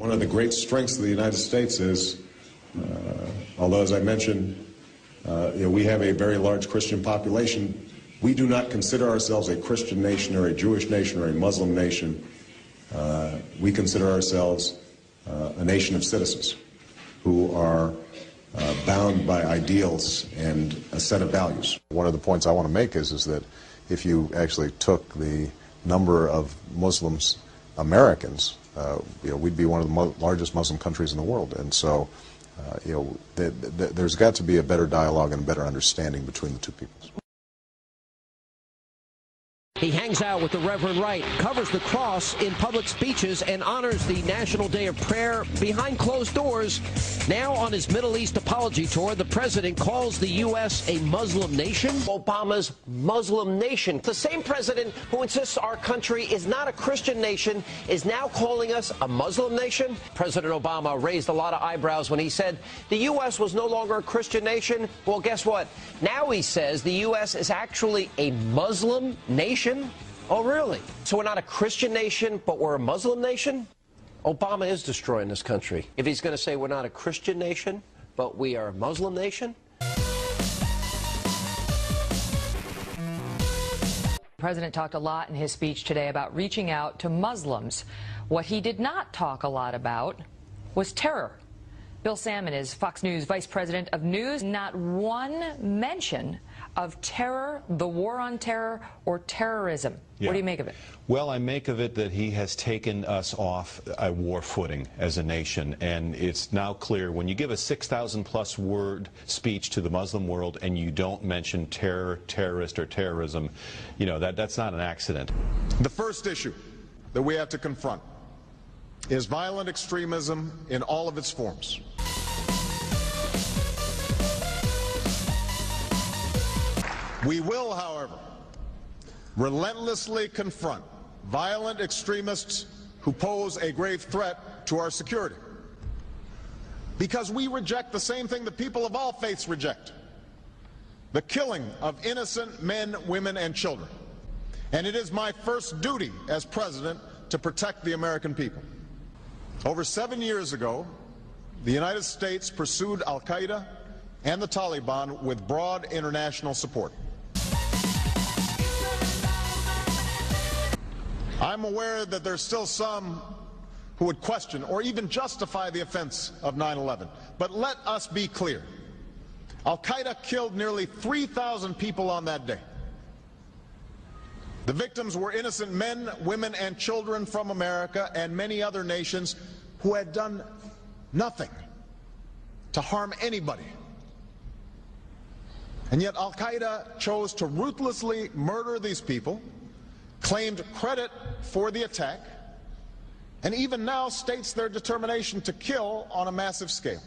One of the great strengths of the United States is, although as I mentioned, we have a very large Christian population, we do not consider ourselves a Christian nation or a Jewish nation or a Muslim nation. We consider ourselves a nation of citizens who are bound by ideals and a set of values. One of the points I want to make is that if you actually took the number of Muslims Americans, we'd be one of the largest Muslim countries in the world. And so, there's got to be a better dialogue and a better understanding between the two peoples. He hangs out with the Reverend Wright, covers the cross in public speeches, and honors the National Day of Prayer behind closed doors. Now on his Middle East apology tour, the president calls the U.S. a Muslim nation. Obama's Muslim nation. The same president who insists our country is not a Christian nation is now calling us a Muslim nation. President Obama raised a lot of eyebrows when he said the U.S. was no longer a Christian nation. Well, guess what? Now he says the U.S. is actually a Muslim nation. Oh, really? So we're not a Christian nation, but we're a Muslim nation? Obama is destroying this country. If he's going to say we're not a Christian nation, but we are a Muslim nation? The president talked a lot in his speech today about reaching out to Muslims. What he did not talk a lot about was terror. Bill Salmon is Fox News Vice President of News. Not one mention of terror, the war on terror, or terrorism. Yeah. What do you make of it? Well, I make of it that he has taken us off a war footing as a nation, and it's now clear when you give a 6,000+ word speech to the Muslim world and you don't mention terror, terrorist, or terrorism, that's not an accident. The first issue that we have to confront is violent extremism in all of its forms. We will, however, relentlessly confront violent extremists who pose a grave threat to our security, because we reject the same thing that people of all faiths reject: the killing of innocent men, women, and children. And it is my first duty as president to protect the American people. Over 7 years ago, the United States pursued Al-Qaeda and the Taliban with broad international support. I'm aware that there's still some who would question or even justify the offense of 9/11. But let us be clear. Al-Qaeda killed nearly 3,000 people on that day. The victims were innocent men, women, and children from America and many other nations who had done nothing to harm anybody. And yet Al-Qaeda chose to ruthlessly murder these people, claimed credit for the attack, and even now states their determination to kill on a massive scale.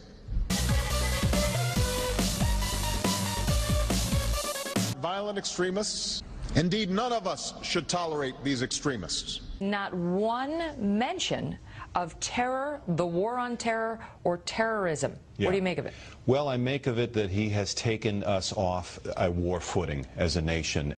Violent extremists, indeed none of us should tolerate these extremists. Not one mention of terror, the war on terror, or terrorism. Yeah. What do you make of it? Well, I make of it that he has taken us off a war footing as a nation.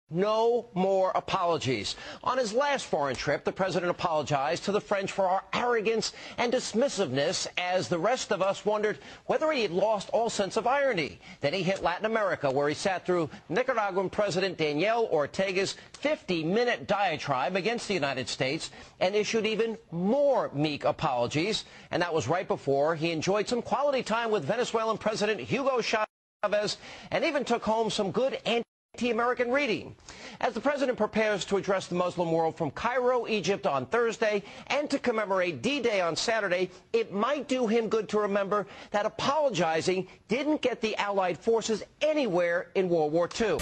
No more apologies. On his last foreign trip, the president apologized to the French for our arrogance and dismissiveness as the rest of us wondered whether he had lost all sense of irony. Then he hit Latin America, where he sat through Nicaraguan President Daniel Ortega's 50-minute diatribe against the United States and issued even more meek apologies. And that was right before he enjoyed some quality time with Venezuelan President Hugo Chavez and even took home some good anti-American reading. As the president prepares to address the Muslim world from Cairo, Egypt on Thursday and to commemorate D-Day on Saturday, it might do him good to remember that apologizing didn't get the Allied forces anywhere in World War II.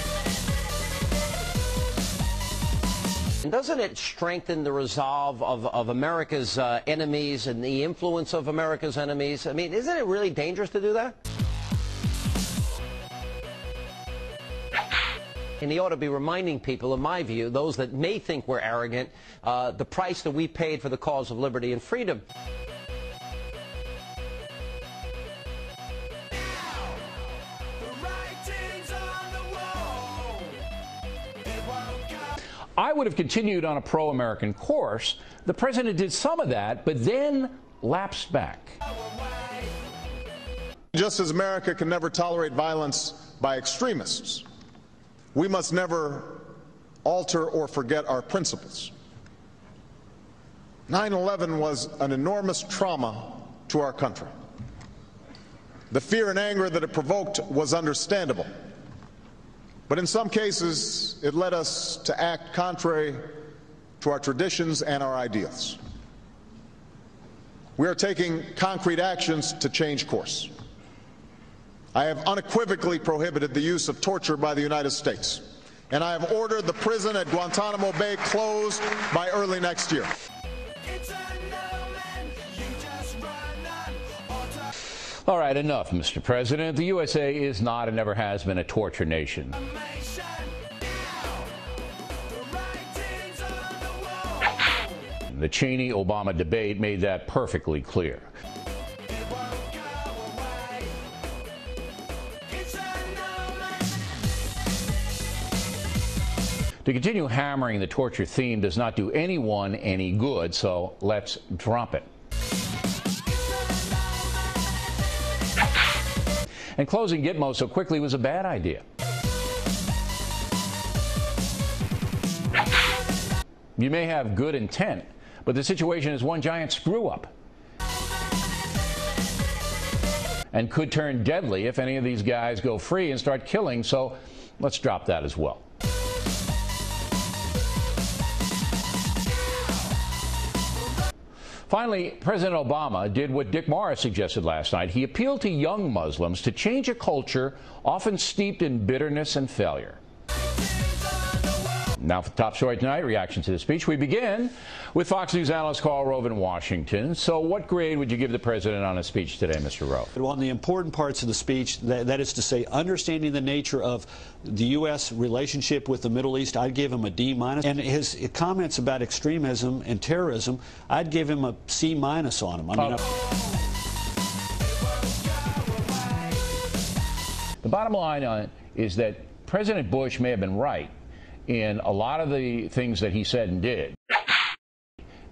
And doesn't it strengthen the resolve of America's enemies and the influence of America's enemies? I mean, isn't it really dangerous to do that? And he ought to be reminding people, in my view, those that may think we're arrogant, the price that we paid for the cause of liberty and freedom. I would have continued on a pro-American course. The president did some of that, but then lapsed back. Just as America can never tolerate violence by extremists, we must never alter or forget our principles. 9/11 was an enormous trauma to our country. The fear and anger that it provoked was understandable. But in some cases, it led us to act contrary to our traditions and our ideals. We are taking concrete actions to change course. I have unequivocally prohibited the use of torture by the United States, and I have ordered the prison at Guantanamo Bay closed by early next year. All right, enough, Mr. President. The USA is not and never has been a torture nation. The Cheney-Obama debate made that perfectly clear. To continue hammering the torture theme does not do anyone any good, so let's drop it. And closing Gitmo so quickly was a bad idea. You may have good intent, but the situation is one giant screw-up. And could turn deadly if any of these guys go free and start killing, so let's drop that as well. Finally, President Obama did what Dick Morris suggested last night. He appealed to young Muslims to change a culture often steeped in bitterness and failure. Now for the top story tonight, reaction to the speech. We begin with Fox News analyst Karl Rove in Washington. So what grade would you give the president on his speech today, Mr. Rove? Well, on the important parts of the speech, that is to say, understanding the nature of the U.S. relationship with the Middle East, I'd give him a D-. And his comments about extremism and terrorism, I'd give him a C- on him. I mean, the bottom line is that President Bush may have been right in a lot of the things that he said and did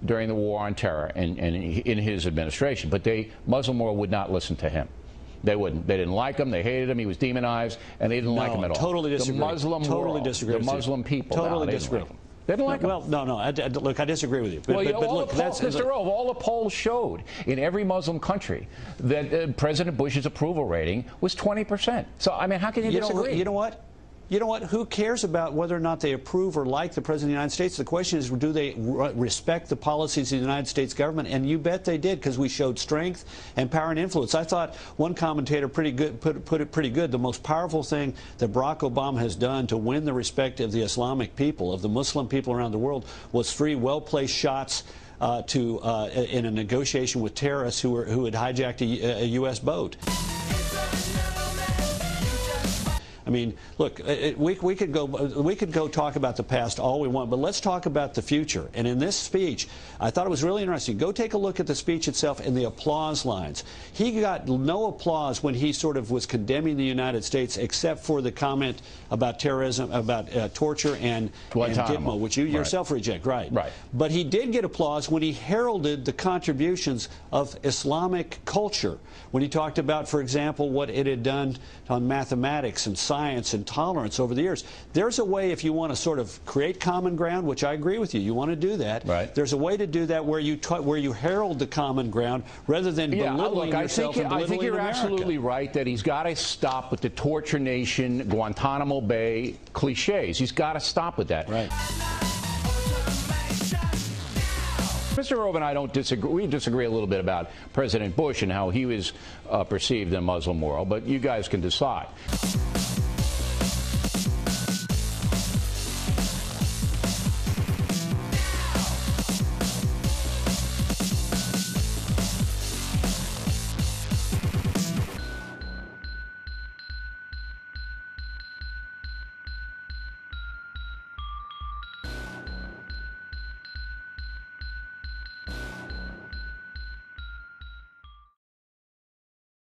during the war on terror and in his administration. But the Muslim world would not listen to him. They wouldn't. They didn't like him. They hated him. He was demonized, and they didn't like him at all. Totally disagree. The Muslim world, disagree. The Muslim people. Totally disagree. They didn't like him. Well, no. Look, I disagree with you. But, Well, but look, Mr. Rove, all the polls showed in every Muslim country that President Bush's approval rating was 20%. So, I mean, how can you disagree? You know what? You know what? Who cares about whether or not they approve or like the President of the United States? The question is, do they respect the policies of the United States government? And you bet they did, because we showed strength and power and influence. I thought one commentator put it pretty good. The most powerful thing that Barack Obama has done to win the respect of the Islamic people, of the Muslim people around the world, was 3 well-placed shots in a negotiation with terrorists who had hijacked a U.S. boat. I mean, look, we could go talk about the past all we want, but let's talk about the future. And in this speech, I thought it was really interesting. Go take a look at the speech itself and the applause lines. He got no applause when he sort of was condemning the United States, except for the comment about terrorism, about torture and Gitmo, which you yourself reject, right? Right. But he did get applause when he heralded the contributions of Islamic culture, when he talked about, for example, what it had done on mathematics and science and tolerance over the years. There's a way, if you want to sort of create common ground, which I agree with you, you want to do that. Right. There's a way to do that where you herald the common ground rather than belittling yourself and belittling I think you're America. absolutely right that he's got to stop with the torture nation, Guantanamo Bay cliches. He's got to stop with that. Right. Mr. Rove and I don't disagree. We disagree a little bit about President Bush and how he was perceived in the Muslim world, but you guys can decide.